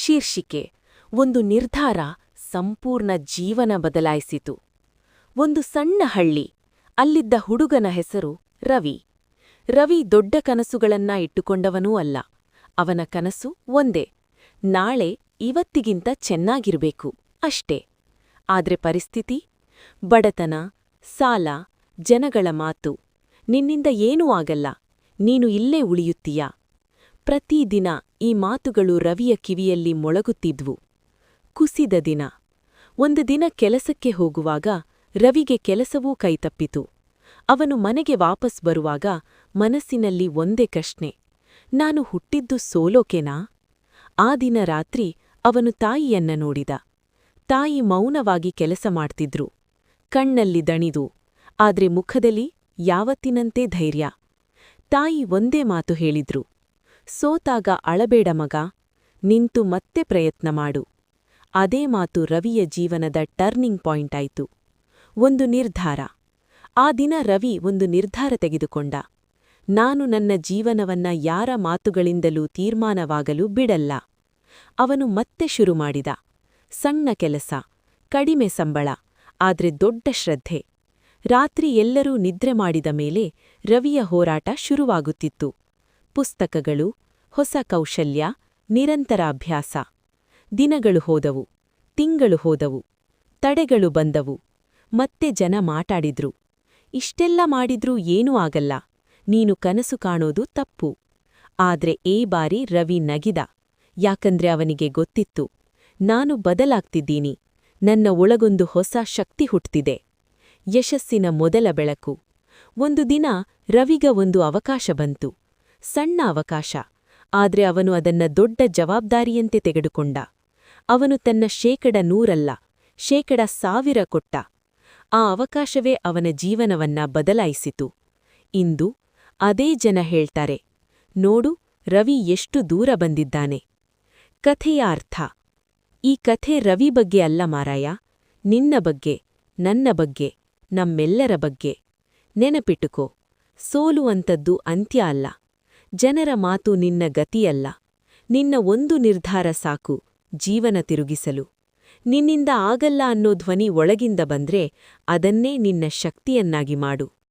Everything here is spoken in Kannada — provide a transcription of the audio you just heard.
ಶೀರ್ಷಿಕೆ ಒಂದು ನಿರ್ಧಾರ ಸಂಪೂರ್ಣ ಜೀವನ ಬದಲಾಯಿಸಿತು. ಒಂದು ಸಣ್ಣ ಹಳ್ಳಿ. ಅಲ್ಲಿದ್ದ ಹುಡುಗನ ಹೆಸರು ರವಿ. ರವಿ ದೊಡ್ಡ ಕನಸುಗಳನ್ನ ಇಟ್ಟುಕೊಂಡವನೂ ಅಲ್ಲ. ಅವನ ಕನಸು ಒಂದೇ, ನಾಳೆ ಇವತ್ತಿಗಿಂತ ಚೆನ್ನಾಗಿರ್ಬೇಕು ಅಷ್ಟೇ. ಆದ್ರೆ ಪರಿಸ್ಥಿತಿ, ಬಡತನ, ಸಾಲ, ಜನಗಳ ಮಾತು, ನಿನ್ನಿಂದ ಏನೂ ಆಗಲ್ಲ, ನೀನು ಇಲ್ಲೇ ಉಳಿಯುತ್ತೀಯಾ. ಪ್ರತಿದಿನ ಈ ಮಾತುಗಳು ರವಿಯ ಕಿವಿಯಲ್ಲಿ ಮೊಳಗುತ್ತಿದ್ವು. ಕುಸಿದ ದಿನ. ಒಂದು ದಿನ ಕೆಲಸಕ್ಕೆ ಹೋಗುವಾಗ ರವಿಗೆ ಕೆಲಸವೂ ಕೈತಪ್ಪಿತು. ಅವನು ಮನೆಗೆ ವಾಪಸ್ ಬರುವಾಗ ಮನಸ್ಸಿನಲ್ಲಿ ಒಂದೇ ಪ್ರಶ್ನೆ, ನಾನು ಹುಟ್ಟಿದ್ದು ಸೋಲೋಕೆನಾ? ಆ ದಿನ ರಾತ್ರಿ ಅವನು ತಾಯಿಯನ್ನ ನೋಡಿದ. ತಾಯಿ ಮೌನವಾಗಿ ಕೆಲಸ ಮಾಡ್ತಿದ್ರು, ಕಣ್ಣಲ್ಲಿ ದಣಿದು, ಆದ್ರೆ ಮುಖದಲ್ಲಿ ಯಾವತ್ತಿನಂತೆ ಧೈರ್ಯ. ತಾಯಿ ಒಂದೇ ಮಾತು ಹೇಳಿದ್ರು, ಸೋತಾಗ ಅಳಬೇಡ ಮಗ, ನಿಂತು ಮತ್ತೆ ಪ್ರಯತ್ನ ಮಾಡು. ಅದೇ ಮಾತು ರವಿಯ ಜೀವನದ ಟರ್ನಿಂಗ್ ಪಾಯಿಂಟ್ ಆಯ್ತು. ಒಂದು ನಿರ್ಧಾರ. ಆ ದಿನ ರವಿ ಒಂದು ನಿರ್ಧಾರ ತೆಗೆದುಕೊಂಡ. ನಾನು ನನ್ನ ಜೀವನವನ್ನ ಯಾರ ಮಾತುಗಳಿಂದಲೂ ತೀರ್ಮಾನವಾಗಲು ಬಿಡಲ್ಲ. ಅವನು ಮತ್ತೆ ಶುರು ಮಾಡಿದ. ಸಣ್ಣ ಕೆಲಸ, ಕಡಿಮೆ ಸಂಬಳ, ಆದ್ರೆ ದೊಡ್ಡ ಶ್ರದ್ಧೆ. ರಾತ್ರಿ ಎಲ್ಲರೂ ನಿದ್ರೆ ಮಾಡಿದ ಮೇಲೆ ರವಿಯ ಹೋರಾಟ ಶುರುವಾಗುತ್ತಿತ್ತು. ಪುಸ್ತಕಗಳು, ಹೊಸ ಕೌಶಲ್ಯ, ನಿರಂತರ ಅಭ್ಯಾಸ. ದಿನಗಳು ಹೋದವು, ತಿಂಗಳು ಹೋದವು, ತಡೆಗಳು ಬಂದವು. ಮತ್ತೆ ಜನ ಮಾತಾಡಿದ್ರು, ಇಷ್ಟೆಲ್ಲ ಮಾಡಿದ್ರೂ ಏನೂ ಆಗಲ್ಲ, ನೀನು ಕನಸು ಕಾಣೋದು ತಪ್ಪು. ಆದ್ರೆ ಈ ಬಾರಿ ರವಿ ನಗಿದ. ಯಾಕಂದ್ರೆ ಅವನಿಗೆ ಗೊತ್ತಿತ್ತು, ನಾನು ಬದಲಾಗ್ತಿದ್ದೀನಿ, ನನ್ನ ಒಳಗೊಂದು ಹೊಸ ಶಕ್ತಿ ಹುಟ್ತಿದೆ. ಯಶಸ್ಸಿನ ಮೊದಲ ಬೆಳಕು. ಒಂದು ದಿನ ರವಿಗ ಒಂದು ಅವಕಾಶ ಬಂತು. ಸಣ್ಣ ಅವಕಾಶ, ಆದ್ರೆ ಅವನು ಅದನ್ನ ದೊಡ್ಡ ಜವಾಬ್ದಾರಿಯಂತೆ ತೆಗೆದುಕೊಂಡ. ಅವನು ತನ್ನ 100% 1000 ಕೊಟ್ಟ. ಆ ಅವಕಾಶವೇ ಅವನ ಜೀವನವನ್ನ ಬದಲಾಯಿಸಿತು. ಇಂದು ಅದೇ ಜನ ಹೇಳ್ತಾರೆ, ನೋಡು ರವಿ ಎಷ್ಟು ದೂರ ಬಂದಿದ್ದಾನೆ. ಕಥೆಯ ಅರ್ಥ. ಈ ಕಥೆ ರವಿ ಬಗ್ಗೆ ಅಲ್ಲ ಮಾರಾಯ, ನಿನ್ನ ಬಗ್ಗೆ, ನನ್ನ ಬಗ್ಗೆ, ನಮ್ಮೆಲ್ಲರ ಬಗ್ಗೆ. ನೆನಪಿಟ್ಟುಕೋ, ಸೋಲುವಂಥದ್ದು ಅಂತ್ಯ ಅಲ್ಲ. ಜನರ ಮಾತು ನಿನ್ನ ಗತಿಯಲ್ಲ. ನಿನ್ನ ಒಂದು ನಿರ್ಧಾರ ಸಾಕು ಜೀವನ ತಿರುಗಿಸಲು. ನಿನ್ನಿಂದ ಆಗಲ್ಲ ಅನ್ನೋ ಧ್ವನಿ ಒಳಗಿಂದ ಬಂದ್ರೆ ಅದನ್ನೇ ನಿನ್ನ ಶಕ್ತಿಯನ್ನಾಗಿ ಮಾಡು.